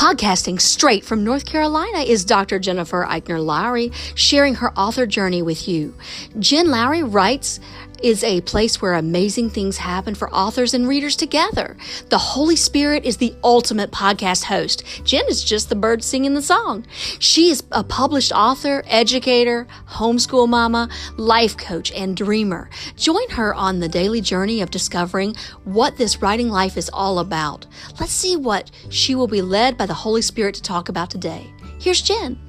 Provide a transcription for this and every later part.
Podcasting straight from North Carolina is Dr. Jennifer Eichner Lowry, sharing her author journey with you. Jen Lowry Writes is a place where amazing things happen for authors and readers together. The Holy Spirit is the ultimate podcast host. Jen is just the bird singing the song. She is a published author, educator, homeschool mama, life coach, and dreamer. Join her on the daily journey of discovering what this writing life is all about. Let's see what she will be led by the Holy Spirit to talk about today. Here's Jen.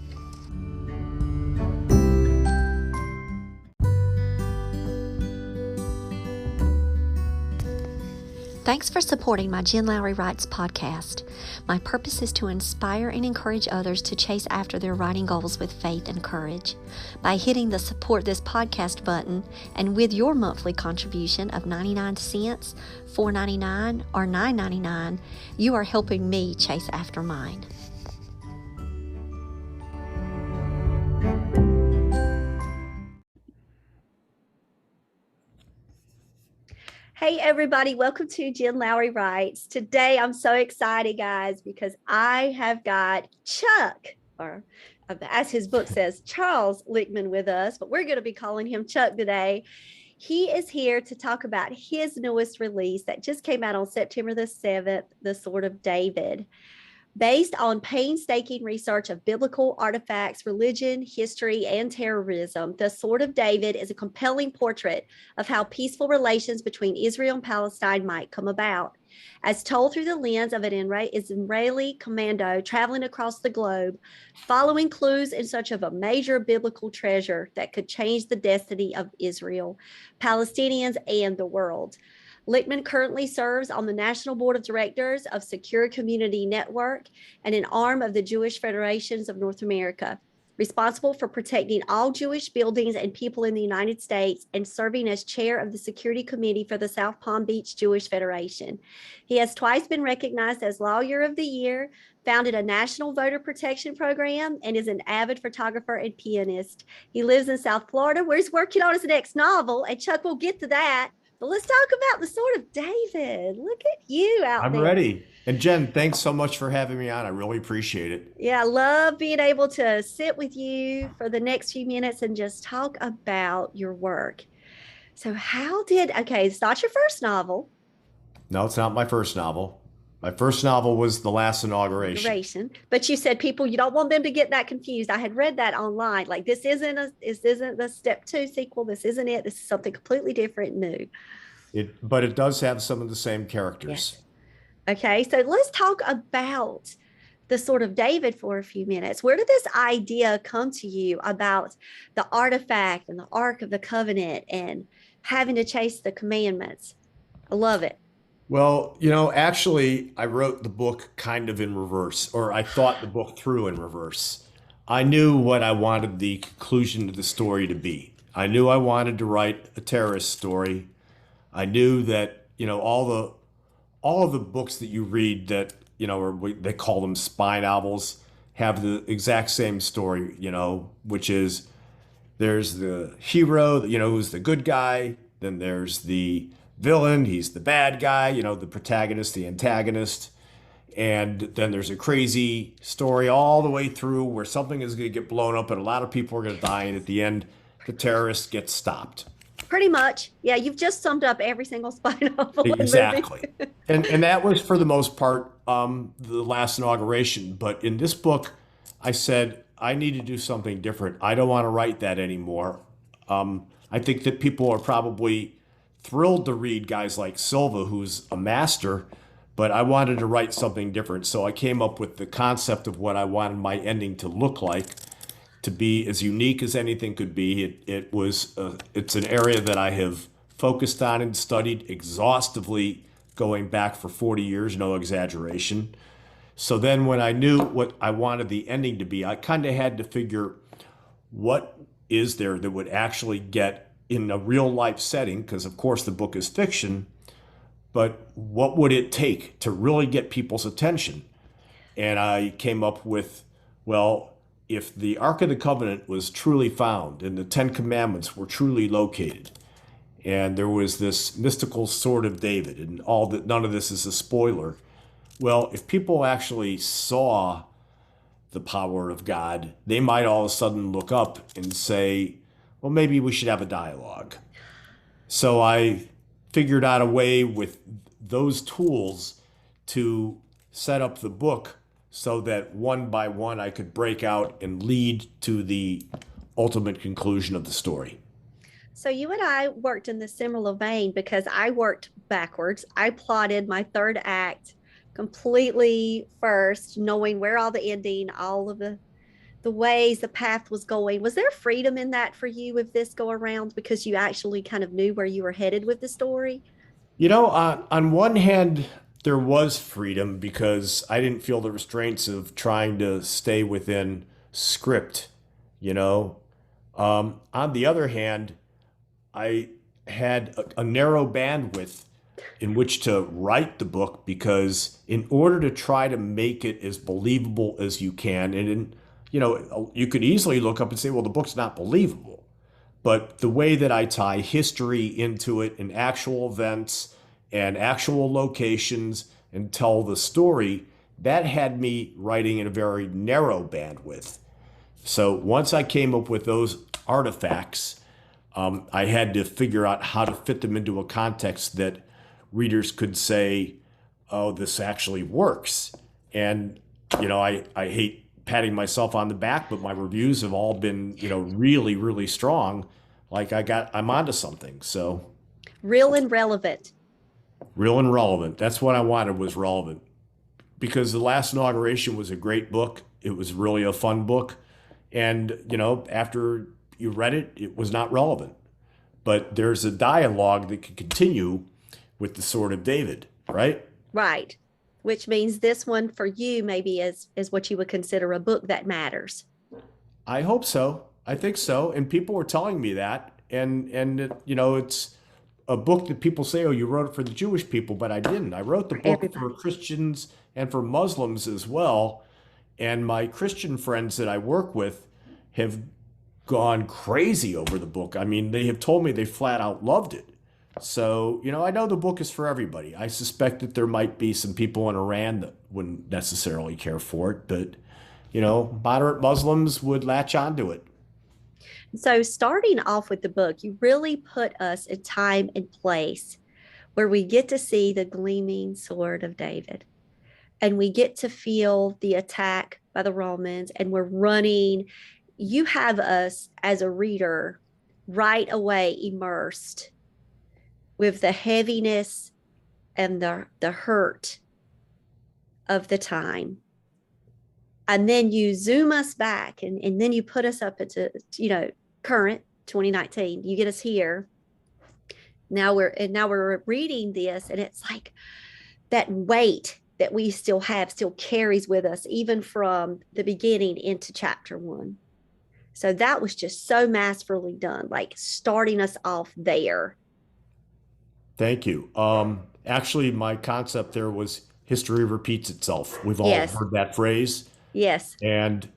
Thanks for supporting my Jen Lowry Writes podcast. My purpose is to inspire and encourage others to chase after their writing goals with faith and courage. By hitting the support this podcast button and with your monthly contribution of 99 cents, $4.99, or $9.99, you are helping me chase after mine. Hey everybody, welcome to Jen Lowry Writes. Today I'm so excited, guys, because I have got Chuck, or as his book says, Charles Lichtman with us, but we're going to be calling him Chuck today. He is here to talk about his newest release that just came out on September the 7th, The Sword of David. Based on painstaking research of biblical artifacts, religion, history, and terrorism, The Sword of David is a compelling portrait of how peaceful relations between Israel and Palestine might come about. As told through the lens of an Israeli commando traveling across the globe, following clues in search of a major biblical treasure that could change the destiny of Israel, Palestinians, and the world. Lichtman currently serves on the National Board of Directors of Secure Community Network and an arm of the Jewish Federations of North America, responsible for protecting all Jewish buildings and people in the United States and serving as chair of the Security Committee for the South Palm Beach Jewish Federation. He has twice been recognized as Lawyer of the Year, founded a national voter protection program, and is an avid photographer and pianist. He lives in South Florida, where he's working on his next novel, and Chuck will get to that. But let's talk about The Sword of David. Look at you out there. I'm ready. And Jen, thanks so much for having me on. I really appreciate it. Yeah, I love being able to sit with you for the next few minutes and just talk about your work. So okay, it's not your first novel. No, it's not my first novel. My first novel was The Last Inauguration. But you said you don't want them to get that confused. I had read that online. Like, this isn't the step 2 sequel. This isn't it. This is something completely different, new. But it does have some of the same characters. Yes. Okay, so let's talk about The Sword of David for a few minutes. Where did this idea come to you about the artifact and the Ark of the Covenant and having to chase the commandments? I love it. Well, actually, I wrote the book kind of in reverse, or I thought the book through in reverse. I knew what I wanted the conclusion of the story to be. I knew I wanted to write a terrorist story. I knew that, all of the books that you read that, they call them spy novels, have the exact same story, which is there's the hero, who's the good guy. Then there's the villain, he's the bad guy, the protagonist, the antagonist. And then there's a crazy story all the way through where something is going to get blown up and a lot of people are going to die. And at the end, the terrorist gets stopped. Pretty much. Yeah, you've just summed up every single spy novel. Exactly. and that was, for the most part, The Last Inauguration. But in this book, I said, I need to do something different. I don't want to write that anymore. I think that people are probably thrilled to read guys like Silva, who's a master, but I wanted to write something different. So I came up with the concept of what I wanted my ending to look like, to be as unique as anything could be. It's an area that I have focused on and studied exhaustively going back for 40 years, no exaggeration. So then when I knew what I wanted the ending to be, I kind of had to figure what is there that would actually get in a real life setting, because of course the book is fiction, but what would it take to really get people's attention? And I came up with, well, if the Ark of the Covenant was truly found and the 10 Commandments were truly located, and there was this mystical Sword of David, and all that, none of this is a spoiler, Well, if people actually saw the power of God, they might all of a sudden look up and say, well, maybe we should have a dialogue. So I figured out a way with those tools to set up the book so that one by one I could break out and lead to the ultimate conclusion of the story. So you and I worked in the similar vein because I worked backwards. I plotted my third act completely first, knowing where all the ending, all of the ways the path was going. Was there freedom in that for you with this go around because you actually kind of knew where you were headed with the story? On one hand, there was freedom because I didn't feel the restraints of trying to stay within script, you know. On the other hand, I had a narrow bandwidth in which to write the book because in order to try to make it as believable as you can, you could easily look up and say, well, the book's not believable. But the way that I tie history into it and actual events and actual locations and tell the story, that had me writing in a very narrow bandwidth. So once I came up with those artifacts, I had to figure out how to fit them into a context that readers could say, oh, this actually works. And, I hate patting myself on the back, but my reviews have all been, really, really strong. Like I'm onto something. So Real and relevant. real and relevant. That's what I wanted, was relevant. Because the last inauguration was a great book. It was really a fun book. And, after you read it, it was not relevant. But there's a dialogue that can continue with the Sword of David, right? Right. Which means this one for you maybe is what you would consider a book that matters. I hope so. I think so. And people were telling me that. And it's a book that people say, oh, you wrote it for the Jewish people, but I didn't. I wrote the book Everybody. for Christians and for Muslims as well. And my Christian friends that I work with have gone crazy over the book. I mean, they have told me they flat out loved it. So, I know the book is for everybody. I suspect that there might be some people in Iran that wouldn't necessarily care for it, but, moderate Muslims would latch onto it. So starting off with the book, you really put us in time and place where we get to see the gleaming sword of David. And we get to feel the attack by the Romans, and we're running. You have us as a reader right away immersed with the heaviness and the hurt of the time. And then you zoom us back and then you put us up into, current 2019. You get us here. Now we're reading this, and it's like that weight that we still carries with us, even from the beginning into chapter 1. So that was just so masterfully done, like starting us off there. Thank you. Actually, my concept there was history repeats itself. We've all Yes. heard that phrase. Yes. And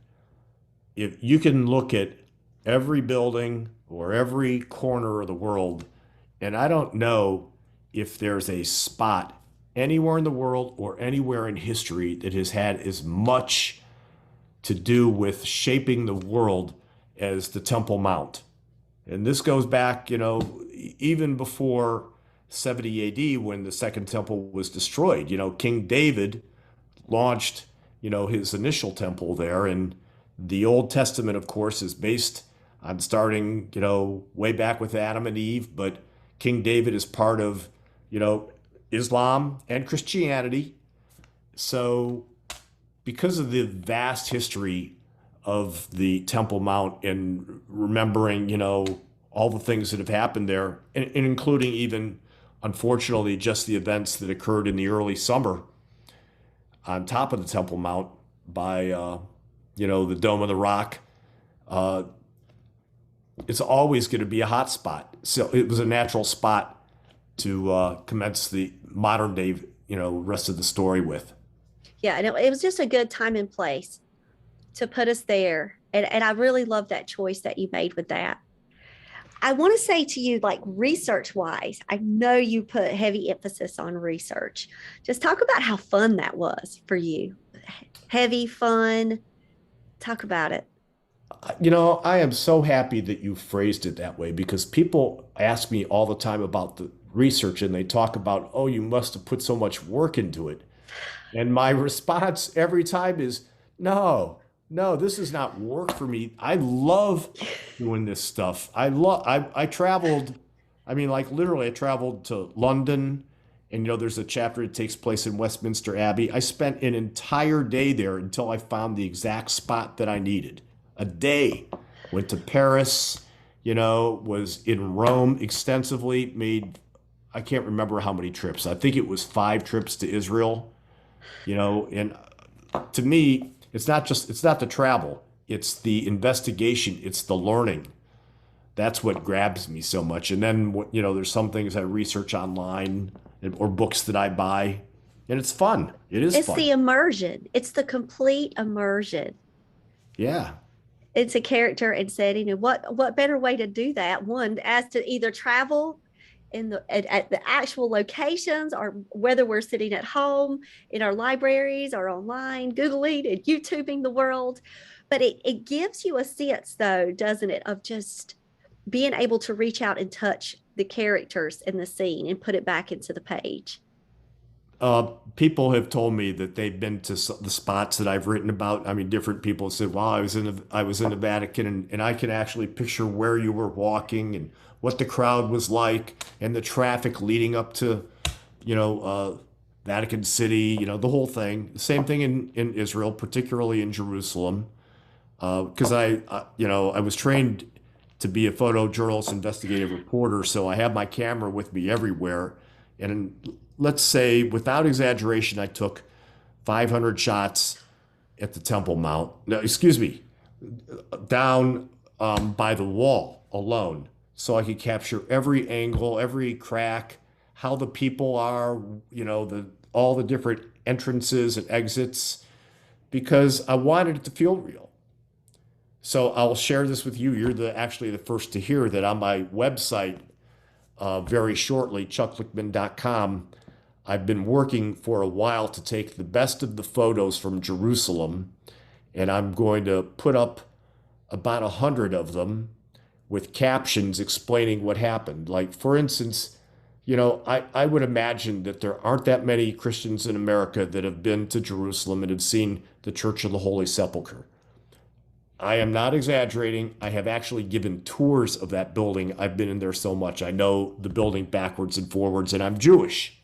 if you can look at every building or every corner of the world, and I don't know if there's a spot anywhere in the world or anywhere in history that has had as much to do with shaping the world as the Temple Mount. And this goes back, even before 70 AD, when the Second Temple was destroyed. King David launched, his initial temple there. And the Old Testament, of course, is based on starting, way back with Adam and Eve. But King David is part of, Islam and Christianity. So because of the vast history of the Temple Mount and remembering, all the things that have happened there, and including even, unfortunately, just the events that occurred in the early summer on top of the Temple Mount by, the Dome of the Rock, it's always going to be a hot spot. So it was a natural spot to commence the modern day, rest of the story with. Yeah, and it was just a good time and place to put us there. And I really love that choice that you made with that. I want to say to you, like research wise, I know you put heavy emphasis on research. Just talk about how fun that was for you. Heavy, fun. Talk about it. I am so happy that you phrased it that way because people ask me all the time about the research and they talk about, oh, you must have put so much work into it. And my response every time is, no, no, this is not work for me. I love doing this stuff. I traveled, I mean, like literally, I traveled to London, and there's a chapter that takes place in Westminster Abbey. I spent an entire day there until I found the exact spot that I needed. A day. Went to Paris, was in Rome extensively, I can't remember how many trips. I think it was 5 trips to Israel. And to me, it's not the travel, it's the investigation, it's the learning. That's what grabs me so much. And then, there's some things I research online or books that I buy, and it's fun. It's fun. The immersion, it's the complete immersion. Yeah. It's a character and setting. And what better way to do that? One, as to either travel at the actual locations, or whether we're sitting at home in our libraries or online, Googling and YouTubing the world. But it gives you a sense, though, doesn't it, of just being able to reach out and touch the characters in the scene and put it back into the page. People have told me that they've been to the spots that I've written about. I mean, different people said, "Well, I was in the Vatican, and I can actually picture where you were walking and what the crowd was like, and the traffic leading up to, Vatican City. The whole thing. Same thing in Israel, particularly in Jerusalem, because I was trained to be a photojournalist, investigative reporter, so I have my camera with me everywhere, and let's say, without exaggeration, I took 500 shots at the Temple Mount. No, excuse me, down by the wall alone, so I could capture every angle, every crack, how the people are, all the different entrances and exits, because I wanted it to feel real. So I'll share this with you. You're actually the first to hear that on my website very shortly, chucklickman.com. I've been working for a while to take the best of the photos from Jerusalem, and I'm going to put up about 100 of them with captions explaining what happened. Like, for instance, I would imagine that there aren't that many Christians in America that have been to Jerusalem and have seen the Church of the Holy Sepulchre. I am not exaggerating. I have actually given tours of that building. I've been in there so much. I know the building backwards and forwards, and I'm Jewish.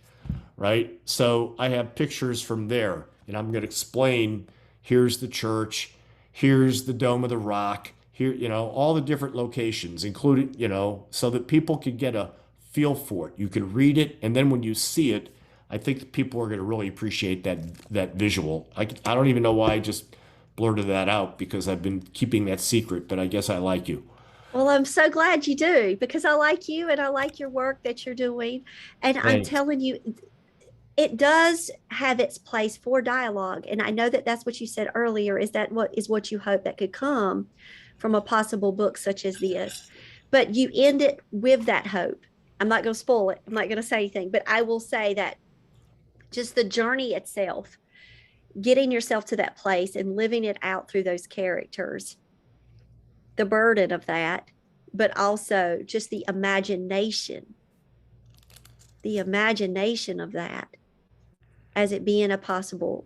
Right? So I have pictures from there, and I'm going to explain, here's the church, here's the Dome of the Rock, here, all the different locations, including, so that people could get a feel for it. You can read it, and then when you see it, I think people are going to really appreciate that visual. I don't even know why I just blurted that out, because I've been keeping that secret, but I guess I like you. Well, I'm so glad you do, because I like you and I like your work that you're doing. And Thanks. I'm telling you, it does have its place for dialogue. And I know that that's what you said earlier, is that what you hope that could come from a possible book such as this. But you end it with that hope. I'm not going to spoil it. I'm not going to say anything, but I will say that just the journey itself, getting yourself to that place and living it out through those characters, the burden of that, but also just the imagination of that, as it being a possible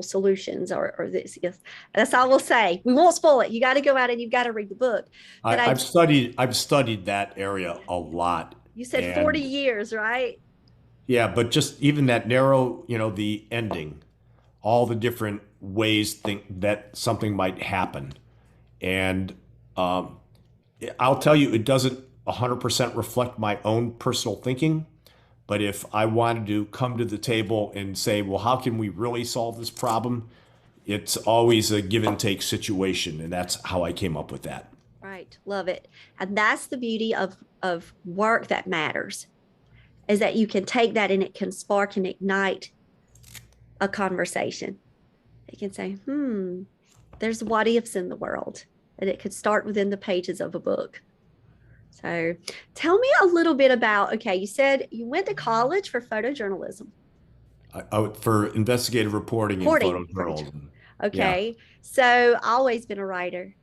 solutions or this. Yes, that's all we'll say. We won't spoil it. You got to go out and you've got to read the book. But I've studied that area a lot. You said 40 years, right? Yeah, but just even that narrow, the ending, all the different ways that something might happen. And I'll tell you, it doesn't 100% reflect my own personal thinking. But if I wanted to come to the table and say, well, how can we really solve this problem? It's always a give and take situation. And that's how I came up with that. Right. Love it. And that's the beauty of work that matters, is that you can take that and it can spark and ignite a conversation. It can say, there's what ifs in the world, and it could start within the pages of a book. So tell me a little bit about, okay, you said you went to college for photojournalism. For investigative reporting and Reporting. photojournalism. Yeah, Okay. So always been a writer,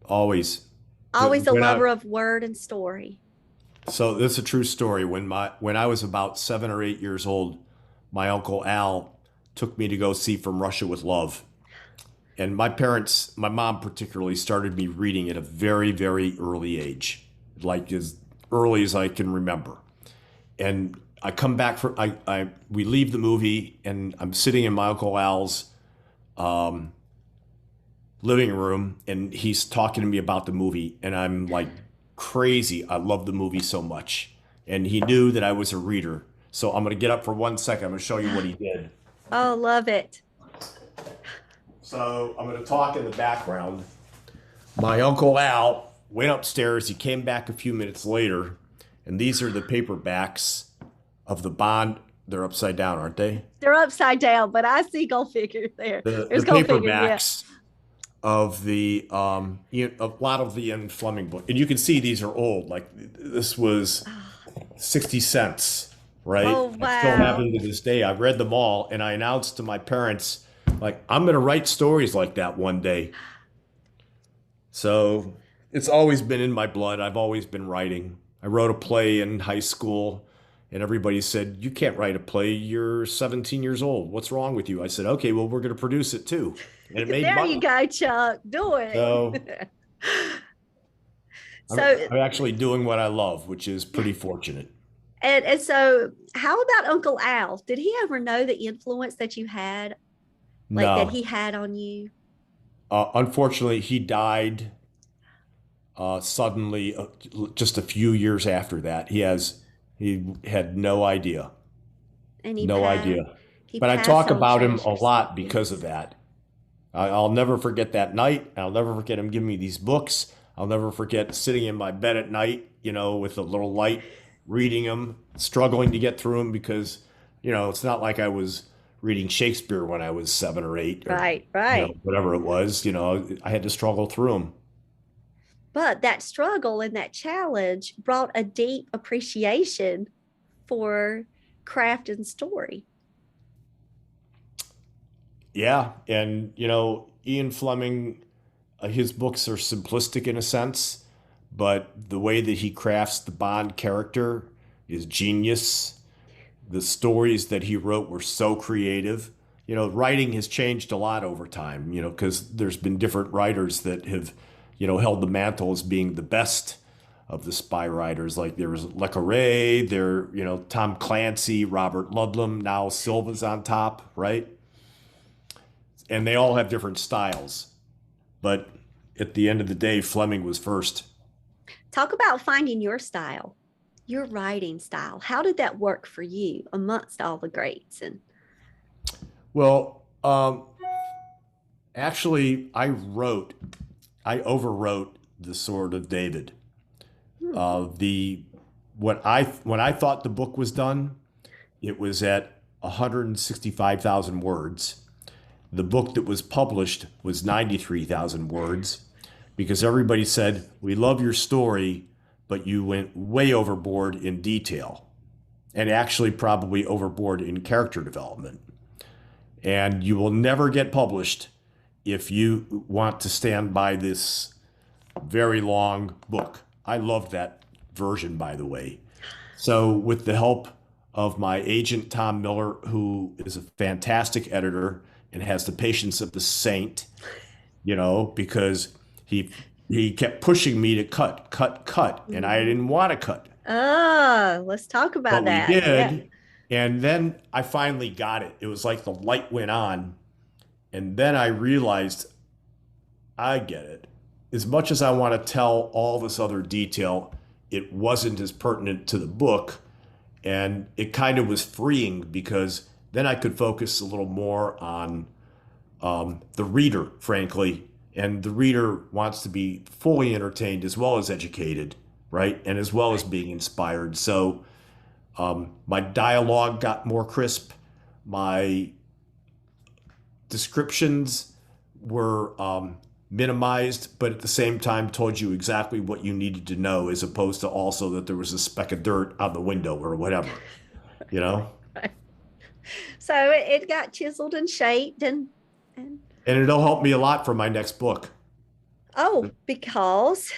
always. always a When lover of word and story. so this is a true story. When I was about 7 or 8 years old, my uncle Al took me to go see From Russia with Love. And my parents, my mom particularly, started me reading at a very, very early age, like as early as I can remember. And I come back for we leave the movie, and I'm sitting in my Uncle Al's um, living room, and he's talking to me about the movie, and I'm like crazy. I love the movie so much, and he knew that I was a reader. So I'm gonna get up for 1 second. I'm gonna show you what he did. Oh, love it. So I'm gonna talk in the background. My Uncle Al went upstairs. He came back a few minutes later, and these are the paperbacks of the Bond. They're upside down, aren't they? They're upside down, but I see gold figure there. The There's gold figure, yeah. paperbacks of the a lot of the Ian Fleming book, and you can see these are old. Like this was 60 cents, right? Oh, I still have wow. them to this day. I've read them all, and I announced to my parents, like, I'm gonna write stories like that one day. So it's always been in my blood. I've always been writing. I wrote a play in high school, and everybody said, "You can't write a play. You're 17 years old. What's wrong with you?" I said, "Okay, well, we're going to produce it too." And it made There money. you go, Chuck. Do it. So So, I'm actually doing what I love, which is pretty fortunate. and so how about Uncle Al? Did he ever know the influence that you had, like that No, he had on you? unfortunately, he died suddenly, just a few years after that. He had no idea, And no idea. he But I passed talk on about him a treasures. lot because of Yes. that. I'll never forget that night. I'll never forget him giving me these books. I'll never forget sitting in my bed at night, with a little light, reading them, struggling to get through them because, it's not like I was reading Shakespeare when I was 7 or 8 or, Right, right. whatever it was. I had to struggle through them. But that struggle and that challenge brought a deep appreciation for craft and story. Yeah. And, Ian Fleming, his books are simplistic in a sense, but the way that he crafts the Bond character is genius. The stories that he wrote were so creative. Writing has changed a lot over time, because there's been different writers that have, held the mantle as being the best of the spy writers. Like there was Le Carre, Tom Clancy, Robert Ludlum, now Silva's on top, right? And they all have different styles. But at the end of the day, Fleming was first. Talk about finding your style, your writing style. How did that work for you amongst all the greats? And Well, actually, I overwrote The Sword of David. The when I thought the book was done, it was at 165,000 words. The book that was published was 93,000 words because everybody said, "We love your story, but you went way overboard in detail and actually probably overboard in character development. And you will never get published if you want to stand by this very long book." I loved that version, by the way. So, with the help of my agent, Tom Miller, who is a fantastic editor and has the patience of the saint, because he kept pushing me to cut, and I didn't want to cut. let's talk about But we that. Yeah. did. And then I finally got it. It was like the light went on. And then I realized I get it. As much as I want to tell all this other detail, it wasn't as pertinent to the book. And it kind of was freeing because then I could focus a little more on the reader, frankly. And the reader wants to be fully entertained as well as educated, right? And as well as being inspired. So my dialogue got more crisp. My descriptions were minimized, but at the same time told you exactly what you needed to know, as opposed to also that there was a speck of dirt on the window or whatever, you know? Right. So it got chiseled and shaped and And it'll help me a lot for my next book. because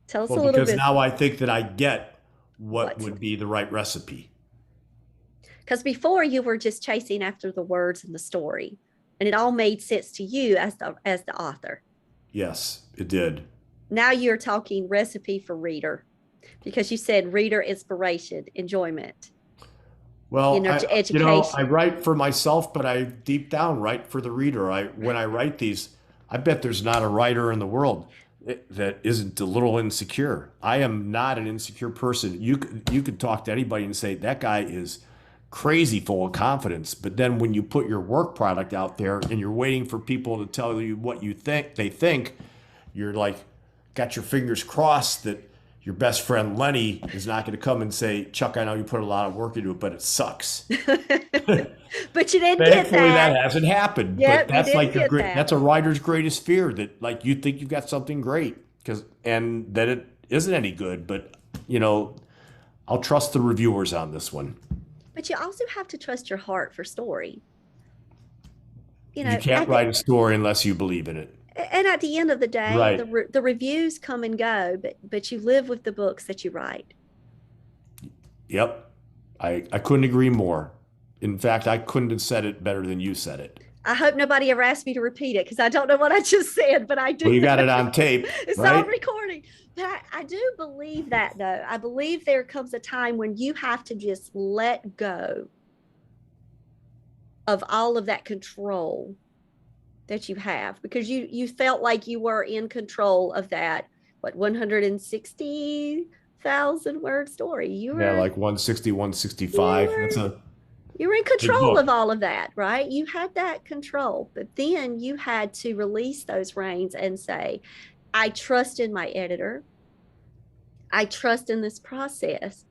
tell us a Well, little because bit now I think that I get what what. would be the right recipe. Because before you were just chasing after the words in the story, and it all made sense to you as the author. Yes, it did. Now you're talking recipe for reader, because you said reader inspiration, enjoyment, Well, education. I write for myself, but I deep down write for the reader. When I write these, I bet there's not a writer in the world that isn't a little insecure. I am not an insecure person. You could talk to anybody and say that guy is crazy full of confidence, but then when you put your work product out there and you're waiting for people to tell you what they think, you're like got your fingers crossed that your best friend Lenny is not going to come and say, Chuck, I know you put a lot of work into it, but it sucks. But you didn't get Thankfully, that hasn't happened. Yep, but that's like that. that's a writer's greatest fear, that like you think you've got something great and that it isn't any good. But I'll trust the reviewers on this one. But you also have to trust your heart for story. You can't write a story unless you believe in it. And at the end of the day, right. the reviews come and go, but you live with the books that you write. Yep. I couldn't agree more. In fact, I couldn't have said it better than you said it. I hope nobody ever asked me to repeat it, because I don't know what I just said, but I do. Well, you got it on tape. It's right? all recording. But I do believe that, though. I believe there comes a time when you have to just let go of all of that control that you have, because you felt like you were in control of that 160,000 word story. You were like 160, 165. You were in control of all of that, right? You had that control, but then you had to release those reins and say, I trust in my editor. I trust in this process,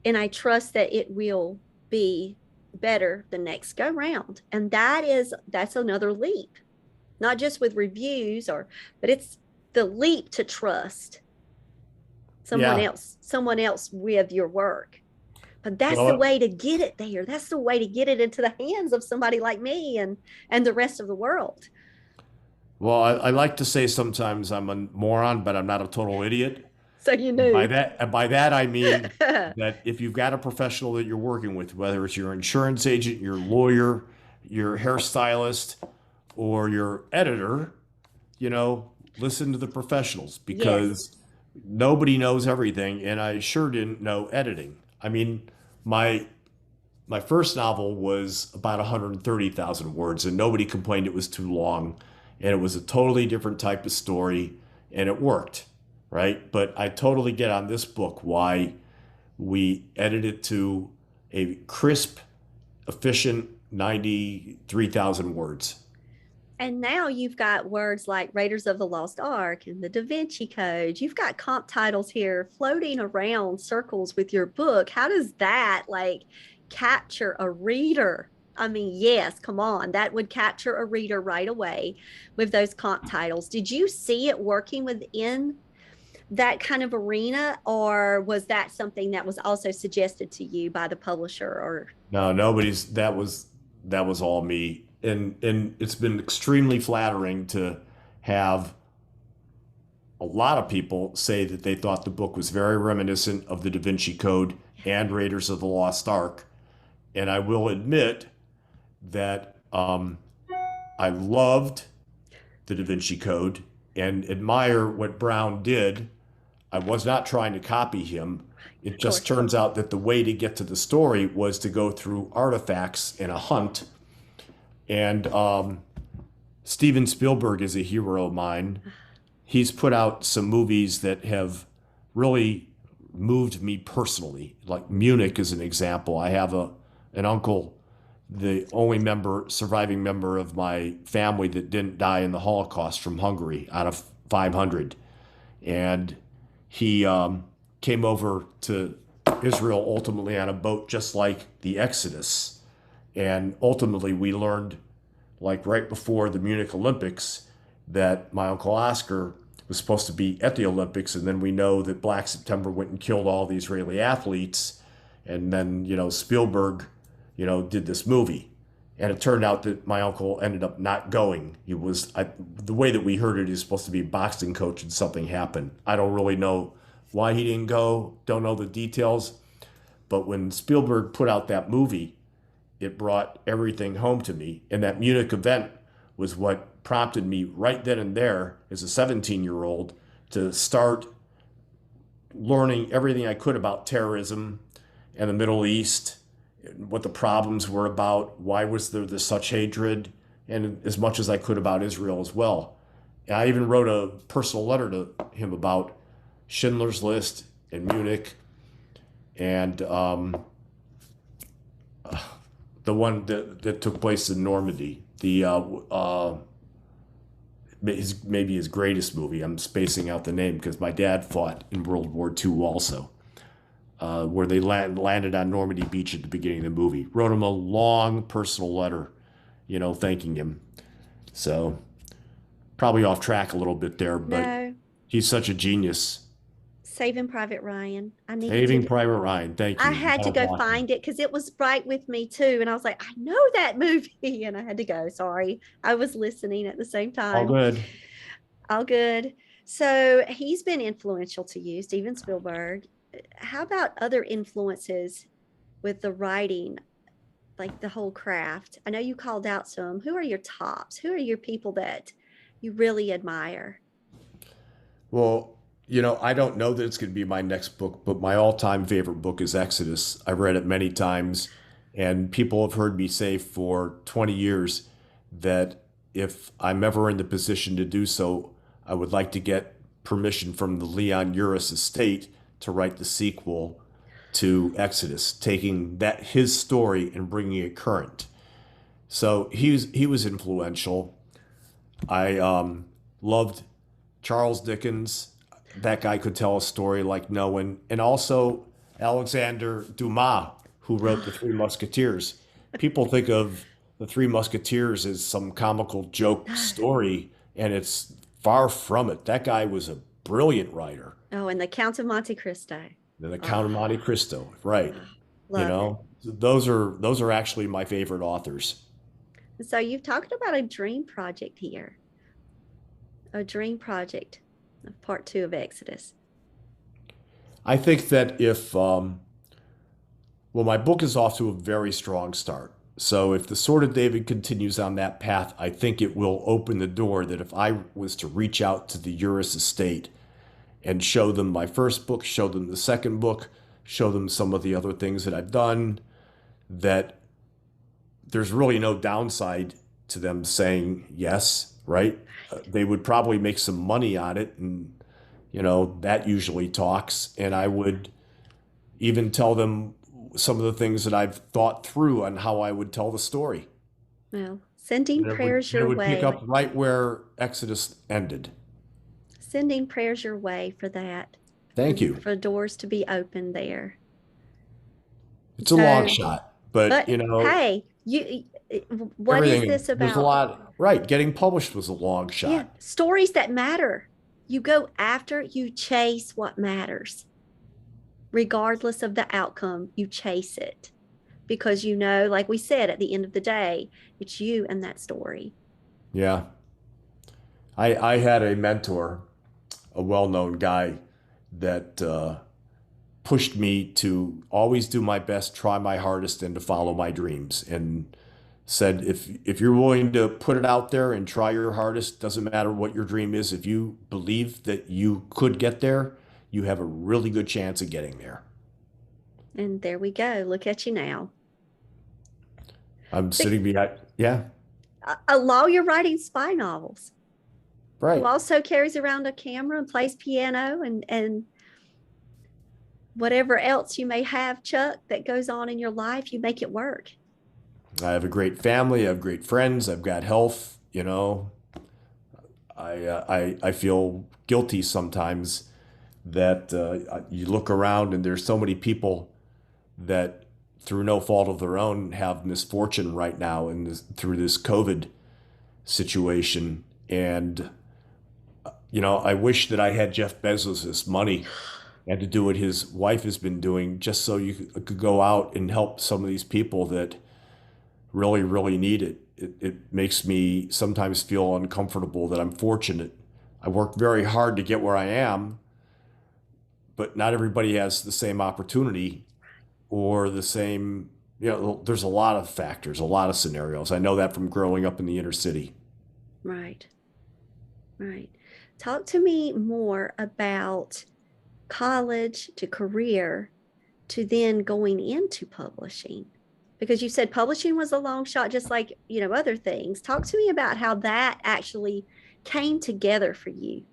and I trust that it will be better the next go round. And that's another leap, not just with reviews but it's the leap to trust someone else with your work. But that's the way to get it there. That's the way to get it into the hands of somebody like me and the rest of the world. Well, I like to say sometimes I'm a moron, but I'm not a total idiot. So you knew. By that I mean that if you've got a professional that you're working with, whether it's your insurance agent, your lawyer, your hairstylist, or your editor, listen to the professionals, because nobody knows everything, and I sure didn't know editing. I mean, my first novel was about 130,000 words, and nobody complained it was too long, and it was a totally different type of story, and it worked, right? But I totally get on this book why we edited it to a crisp, efficient 93,000 words. And now you've got words like Raiders of the Lost Ark and the Da Vinci Code. You've got comp titles here floating around circles with your book. How does that capture a reader? I mean, yes, come on. That would capture a reader right away with those comp titles. Did you see it working within that kind of arena, or was that something that was also suggested to you by the publisher? Or no, that was all me. And it's been extremely flattering to have a lot of people say that they thought the book was very reminiscent of the Da Vinci Code and Raiders of the Lost Ark. And I will admit that I loved the Da Vinci Code and admire what Brown did. I was not trying to copy him. It just turns out that the way to get to the story was to go through artifacts in a hunt. And Steven Spielberg is a hero of mine. He's put out some movies that have really moved me personally. Like Munich is an example. I have an uncle, the only surviving member of my family that didn't die in the Holocaust, from Hungary out of 500. And he came over to Israel ultimately on a boat just like the Exodus. And ultimately we learned, like right before the Munich Olympics, that my Uncle Oscar was supposed to be at the Olympics, and then we know that Black September went and killed all the Israeli athletes, and then, Spielberg, did this movie. And it turned out that my uncle ended up not going. The way that we heard it, he was supposed to be a boxing coach and something happened. I don't really know why he didn't go, don't know the details. But when Spielberg put out that movie, it brought everything home to me. And that Munich event was what prompted me right then and there as a 17-year-old to start learning everything I could about terrorism and the Middle East, what the problems were about, why was there such hatred, and as much as I could about Israel as well. And I even wrote a personal letter to him about Schindler's List and Munich, and the one that took place in Normandy, maybe his greatest movie. I'm spacing out the name because my dad fought in World War II also, where they landed on Normandy Beach at the beginning of the movie. Wrote him a long personal letter, thanking him. So probably off track a little bit there, but No, he's such a genius. Saving Private Ryan. Saving Private Ryan. Thank you. I had to go find it because it was right with me too. And I was like, I know that movie. And I had to go. Sorry. I was listening at the same time. All good. All good. So he's been influential to you, Steven Spielberg. How about other influences with the writing, like the whole craft? I know you called out some. Who are your tops? Who are your people that you really admire? Well, I don't know that it's going to be my next book, but my all-time favorite book is Exodus. I've read it many times, and people have heard me say for 20 years that if I'm ever in the position to do so, I would like to get permission from the Leon Uris estate to write the sequel to Exodus, taking his story and bringing it current. So he was influential. I loved Charles Dickens. That guy could tell a story like no one. And also Alexander Dumas, who wrote The Three Musketeers. People think of The Three Musketeers as some comical joke story, and it's far from it. That guy was a brilliant writer. Oh, and the Count of Monte Cristo. The Count of Monte Cristo, right? Love Those are actually my favorite authors. it. So you've talked about a dream project here. A dream project of part 2 of Exodus. I think that my book is off to a very strong start. So if the Sword of David continues on that path, I think it will open the door that if I was to reach out to the Uris estate and show them my first book, show them the second book, show them some of the other things that I've done, that there's really no downside to them saying yes, right? They would probably make some money on it, and that usually talks. And I would even tell them some of the things that I've thought through on how I would tell the story. Well, sending prayers your way. It would pick way. up right where Exodus ended. Sending prayers your way for that. Thank you. For doors to be opened there. It's a long shot, but hey, what is this about? There's a lot, right? Getting published was a long shot. Yeah, stories that matter. You go after, you chase what matters. Regardless of the outcome, you chase it. Because like we said, at the end of the day, it's you and that story. Yeah. I had a mentor, a well-known guy that pushed me to always do my best, try my hardest, and to follow my dreams. And said, if you're willing to put it out there and try your hardest, doesn't matter what your dream is, if you believe that you could get there, you have a really good chance of getting there. And there we go. Look at you now. I'm sitting behind, yeah. A lawyer writing spy novels. Right. Who also carries around a camera and plays piano and whatever else you may have, Chuck, that goes on in your life, you make it work. I have a great family. I have great friends. I've got health. I feel guilty sometimes that you look around and there's so many people that through no fault of their own have misfortune right now through this COVID situation. And I wish that I had Jeff Bezos' money and to do what his wife has been doing, just so you could go out and help some of these people that really, really need it. It makes me sometimes feel uncomfortable that I'm fortunate. I worked very hard to get where I am, but not everybody has the same opportunity or the same, there's a lot of factors, a lot of scenarios. I know that from growing up in the inner city. Right. Right. Talk to me more about college to career to then going into publishing, because you said publishing was a long shot, just like, other things. Talk to me about how that actually came together for you.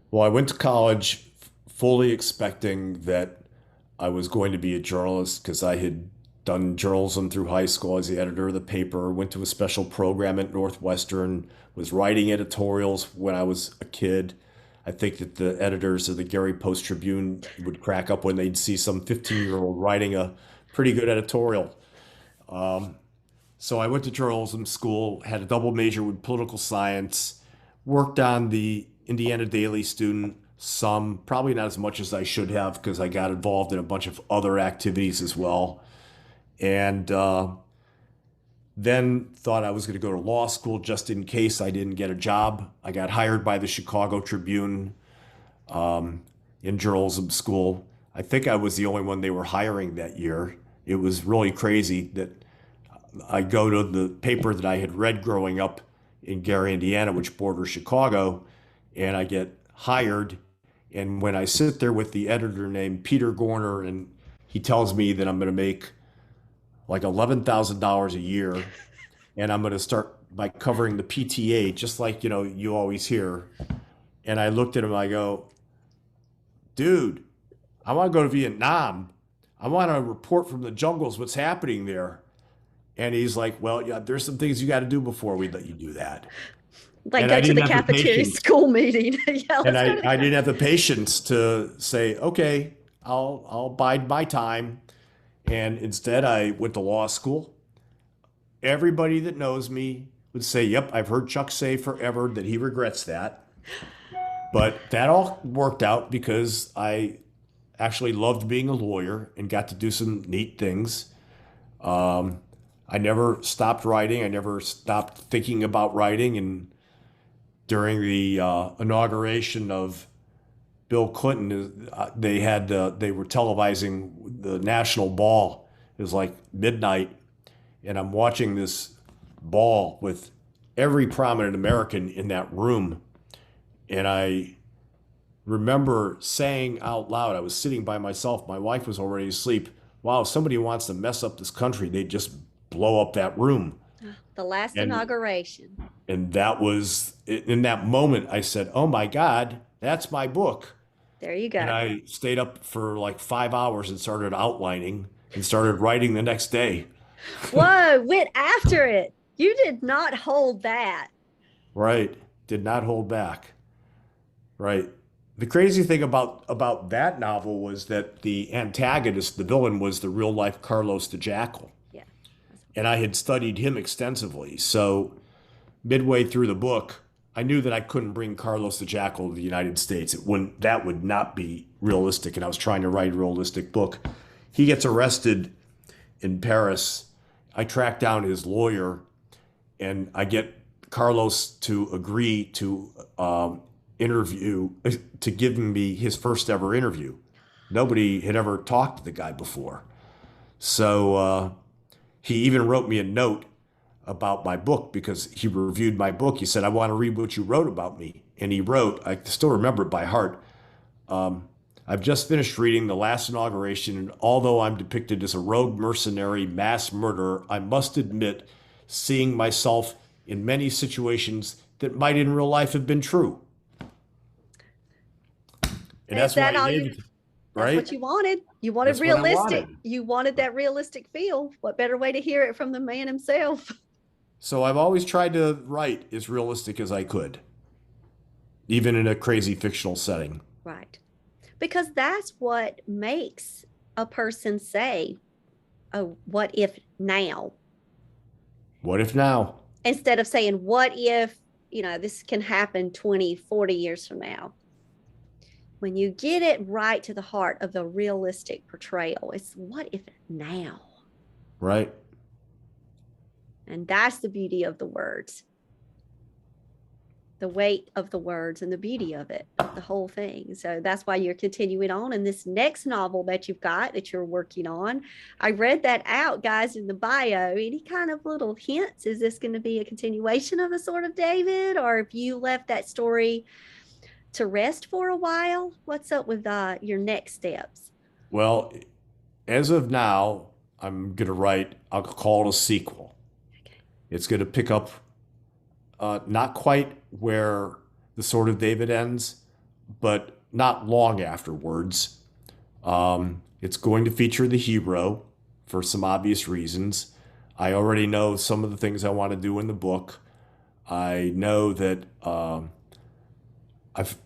Well, I went to college fully expecting that I was going to be a journalist because I had done journalism through high school as the editor of the paper, went to a special program at Northwestern, was writing editorials when I was a kid. I think that the editors of the Gary Post Tribune would crack up when they'd see some 15-year-old writing a pretty good editorial. So I went to journalism school, had a double major with political science, worked on the Indiana Daily Student, some, probably not as much as I should have because I got involved in a bunch of other activities as well. And then thought I was going to go to law school just in case I didn't get a job. I got hired by the Chicago Tribune in journalism school. I think I was the only one they were hiring that year. It was really crazy that I go to the paper that I had read growing up in Gary, Indiana, which borders Chicago, and I get hired. And when I sit there with the editor named Peter Gorner, and he tells me that I'm going to make like $11,000 a year, and I'm going to start by covering the PTA, just like, you always hear. And I looked at him, I go, dude, I want to go to Vietnam. I want to report from the jungles what's happening there. And he's like, well, yeah, there's some things you got to do before we let you do that. Like And go I to the didn't have the cafeteria patience. school meeting. Yeah, And let's go to the I didn't have the patience to say, okay, I'll bide my time. And instead, I went to law school. Everybody that knows me would say, yep, I've heard Chuck say forever that he regrets that. But that all worked out because I actually loved being a lawyer and got to do some neat things. I never stopped writing. I never stopped thinking about writing. And during the inauguration of Bill Clinton, they were televising the national ball. It was like midnight, and I'm watching this ball with every prominent American in that room. And I remember saying out loud, I was sitting by myself, my wife was already asleep. Wow, if somebody wants to mess up this country, they just blow up that room. the last And inauguration. and that was in that moment I said, "Oh my God, that's my book." There you go. And I stayed up for like 5 hours and started outlining and started writing the next day. Whoa, went after it. You did not hold that. Right. Did not hold back. Right. The crazy thing about that novel was that the antagonist, the villain, was the real life Carlos the Jackal. Yeah. And I had studied him extensively. So midway through the book, I knew that I couldn't bring Carlos the Jackal to the United States. That would not be realistic. And I was trying to write a realistic book. He gets arrested in Paris. I track down his lawyer and I get Carlos to agree to to give me his first ever interview. Nobody had ever talked to the guy before. So he even wrote me a note about my book because he reviewed my book. He said, I want to read what you wrote about me. And he wrote, I still remember it by heart. I've just finished reading The Last Inauguration, and although I'm depicted as a rogue mercenary mass murderer, I must admit seeing myself in many situations that might in real life have been true. And that's that why all I gave you- it, That's right? what you wanted. You wanted That's what I realistic. wanted. You wanted that realistic feel. What better way to hear it from the man himself? So I've always tried to write as realistic as I could, even in a crazy fictional setting. Right. Because that's what makes a person say, oh, what if now? What if now? Instead of saying, what if this can happen 20, 40 years from now. When you get it right to the heart of the realistic portrayal, it's what if now? Right. And that's the beauty of the words, the weight of the words and the beauty of it, the whole thing. So that's why you're continuing on in this next novel that you've got that you're working on. I read that out, guys, in the bio. Any kind of little hints? Is this going to be a continuation of A Sword of David, or if you left that story to rest for a while? What's up with your next steps? Well, as of now, I'm going to write, I'll call it a sequel. Okay. It's going to pick up not quite where The Sword of David ends, but not long afterwards. It's going to feature the hero for some obvious reasons. I already know some of the things I want to do in the book. I know that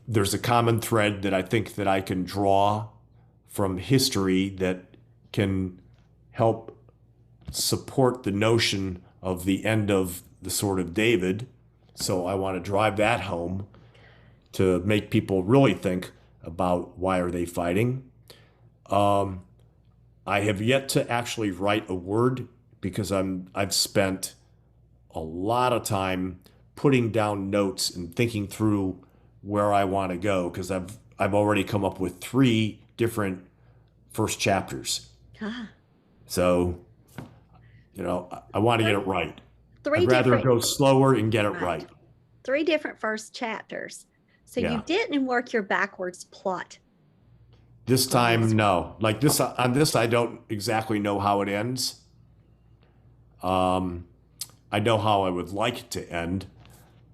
there's a common thread that I think that I can draw from history that can help support the notion of the end of The Sword of David. So I want to drive that home to make people really think about why are they fighting. I have yet to actually write a word because I've spent a lot of time putting down notes and thinking through where I want to go, because I've already come up with 3 different first chapters. So, I want to get it right. I'd rather go slower and get it right. 3 different first chapters. So you didn't work your backwards plot. This time, no. Like this, on this, I don't exactly know how it ends. I know how I would like it to end,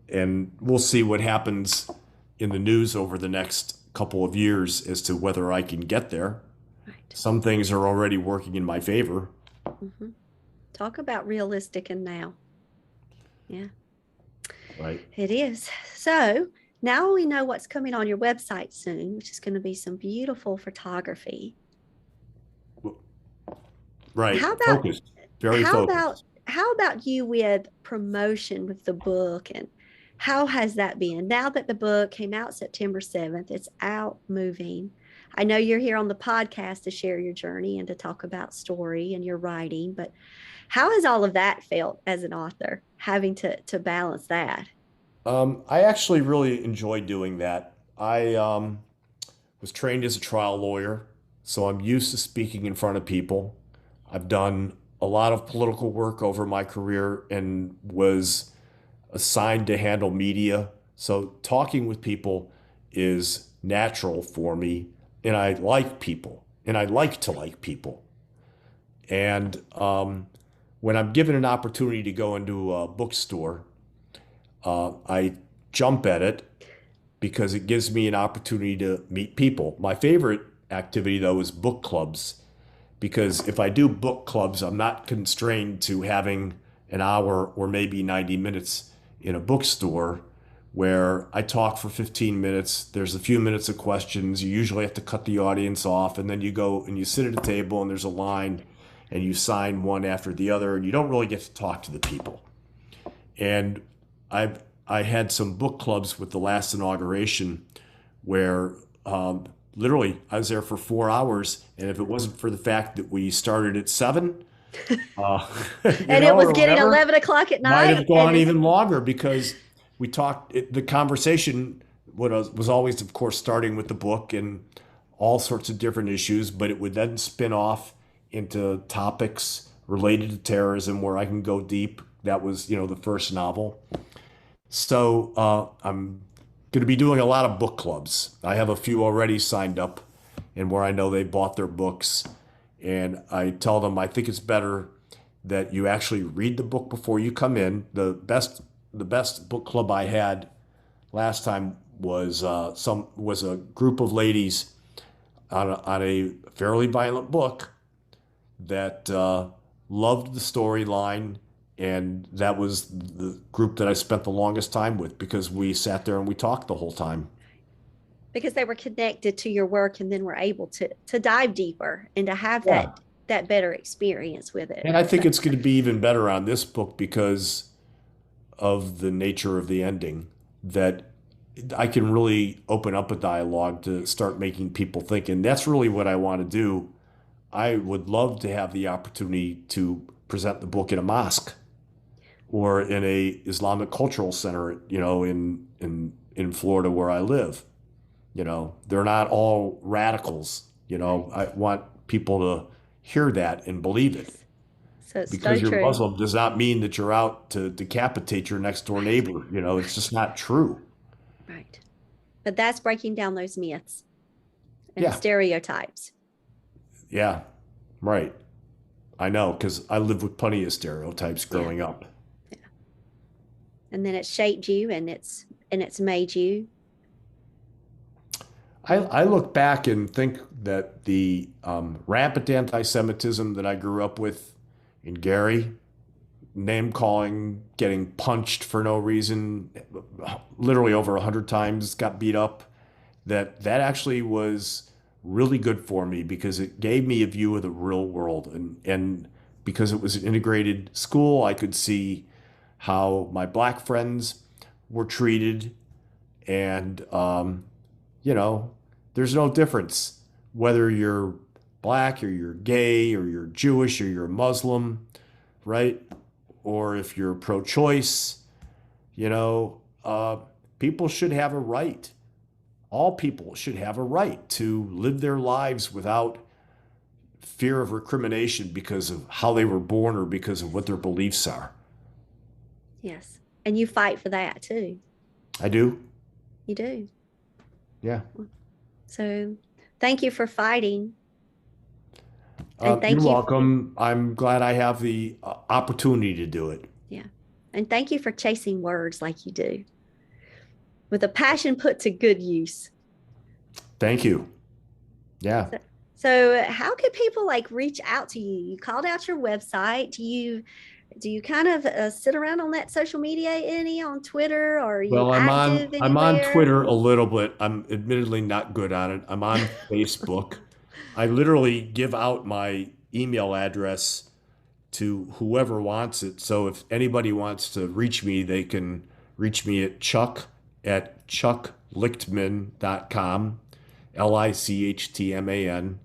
and we'll see what happens in the news over the next couple of years as to whether I can get there. Right. Some things are already working in my favor. Mm-hmm. Talk about realistic and now. Yeah. Right. It is. So now we know what's coming on your website soon, which is going to be some beautiful photography. Right. How about, focused. Very focused. How about you with promotion with the book, and how has that been? Now that the book came out September 7th, it's out moving. I know you're here on the podcast to share your journey and to talk about story and your writing, but how has all of that felt as an author, having to balance that? I actually really enjoy doing that. I was trained as a trial lawyer, so I'm used to speaking in front of people. I've done a lot of political work over my career and was assigned to handle media. So talking with people is natural for me, and I like people, and I like to like people. And when I'm given an opportunity to go into a bookstore, I jump at it because it gives me an opportunity to meet people. My favorite activity, though, is book clubs, because if I do book clubs, I'm not constrained to having an hour or maybe 90 minutes in a bookstore where I talk for 15 minutes. There's a few minutes of questions. You usually have to cut the audience off, and then you go and you sit at a table and there's a line and you sign one after the other, and you don't really get to talk to the people. And I had some book clubs with the last inauguration where literally I was there for 4 hours, and if it wasn't for the fact that we started at 7, and it was getting 11 o'clock at night, might have gone even longer, because we talked. The conversation was always, of course, starting with the book and all sorts of different issues, but it would then spin off into topics related to terrorism where I can go deep. That was, the first novel. So I'm going to be doing a lot of book clubs. I have a few already signed up, and where I know they bought their books. And I tell them I think it's better that you actually read the book before you come in. The best book club I had last time was a group of ladies on a fairly violent book that loved the storyline, and that was the group that I spent the longest time with, because we sat there and we talked the whole time. Because they were connected to your work, and then were able to dive deeper and to have that better experience with it. And I think it's going to be even better on this book because of the nature of the ending that I can really open up a dialogue to start making people think. And that's really what I want to do. I would love to have the opportunity to present the book in a mosque or in a Islamic cultural center, in Florida where I live. They're not all radicals. I want people to hear that and believe it. So it's Because so you're true. Muslim does not mean that you're out to decapitate your next door neighbor. It's just not true. Right. But that's breaking down those myths and Yeah. stereotypes. Yeah, right. I know, because I lived with plenty of stereotypes growing up. And then it's shaped you and it's made you. I look back and think that the rampant anti-Semitism that I grew up with in Gary, name calling, getting punched for no reason, literally over 100 times, got beat up, that actually was really good for me because it gave me a view of the real world. And because it was an integrated school, I could see how my black friends were treated. And, there's no difference whether you're black or you're gay or you're Jewish or you're Muslim, right? Or if you're pro-choice, people should have a right. All people should have a right to live their lives without fear of recrimination because of how they were born or because of what their beliefs are. Yes. And you fight for that too. I do. You do. Yeah. So thank you for fighting. And thank You're you. welcome. I'm glad I have the opportunity to do it. Yeah. And thank you for chasing words like you do with a passion put to good use. Thank you. Yeah. So how could people reach out to you? You called out your website. Do you kind of sit around on that social media any on Twitter, or are you Well, active I'm on anywhere? Twitter a little bit. I'm admittedly not good on it. I'm on Facebook. I literally give out my email address to whoever wants it. So if anybody wants to reach me, they can reach me at chucklichtman.com, LICHTMAN,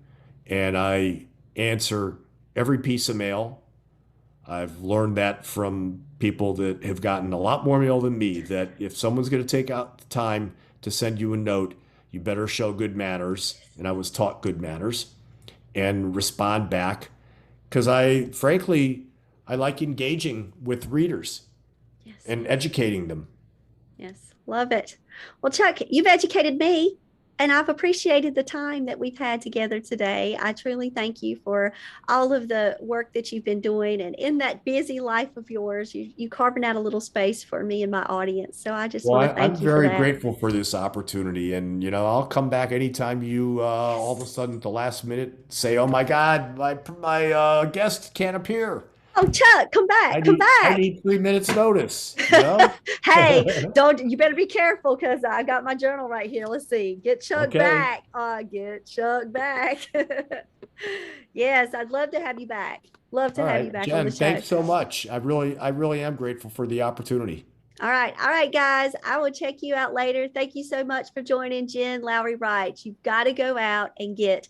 and I answer every piece of mail. I've learned that from people that have gotten a lot more mail than me, that if someone's going to take out the time to send you a note, you better show good manners. And I was taught good manners and respond back. Because I like engaging with readers and educating them. Yes, love it. Well, Chuck, you've educated me, and I've appreciated the time that we've had together today. I truly thank you for all of the work that you've been doing. And in that busy life of yours, you carving out a little space for me and my audience. So I just Well, want to I'm thank you for very that. grateful for this opportunity. And, I'll come back anytime you all of a sudden at the last minute say, oh, my God, my guest can't appear. Oh, Chuck, come back, come I back. need 3 minutes notice. Hey, you better be careful because I got my journal right here. Let's see. Get Chuck Okay. back. Get Chuck back. Yes, I'd love to have you back. Love to All have right, you back on Jen, the show. thanks so much. I really am grateful for the opportunity. All right, guys. I will check you out later. Thank you so much for joining Jen Lowry Wright. You've got to go out and get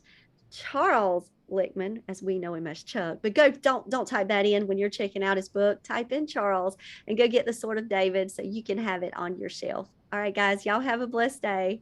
Charles Lichtman, as we know him as Chuck, but don't type that in when you're checking out his book. Type in Charles and go get The Sword of David so you can have it on your shelf. All right, guys, y'all have a blessed day.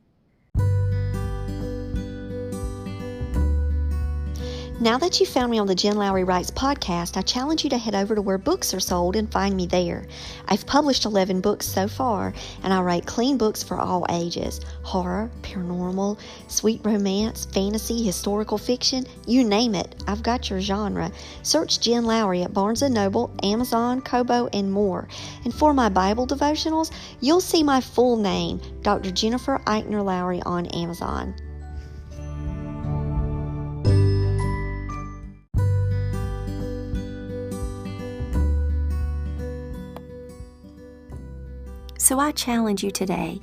Now that you found me on the Jen Lowry Writes podcast, I challenge you to head over to where books are sold and find me there. I've published 11 books so far, and I write clean books for all ages. Horror, paranormal, sweet romance, fantasy, historical fiction, you name it. I've got your genre. Search Jen Lowry at Barnes & Noble, Amazon, Kobo, and more. And for my Bible devotionals, you'll see my full name, Dr. Jennifer Eichner Lowry, on Amazon. So I challenge you today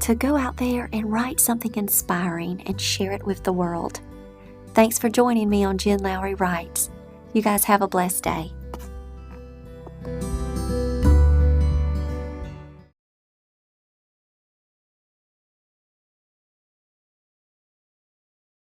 to go out there and write something inspiring and share it with the world. Thanks for joining me on Jen Lowry Writes. You guys have a blessed day.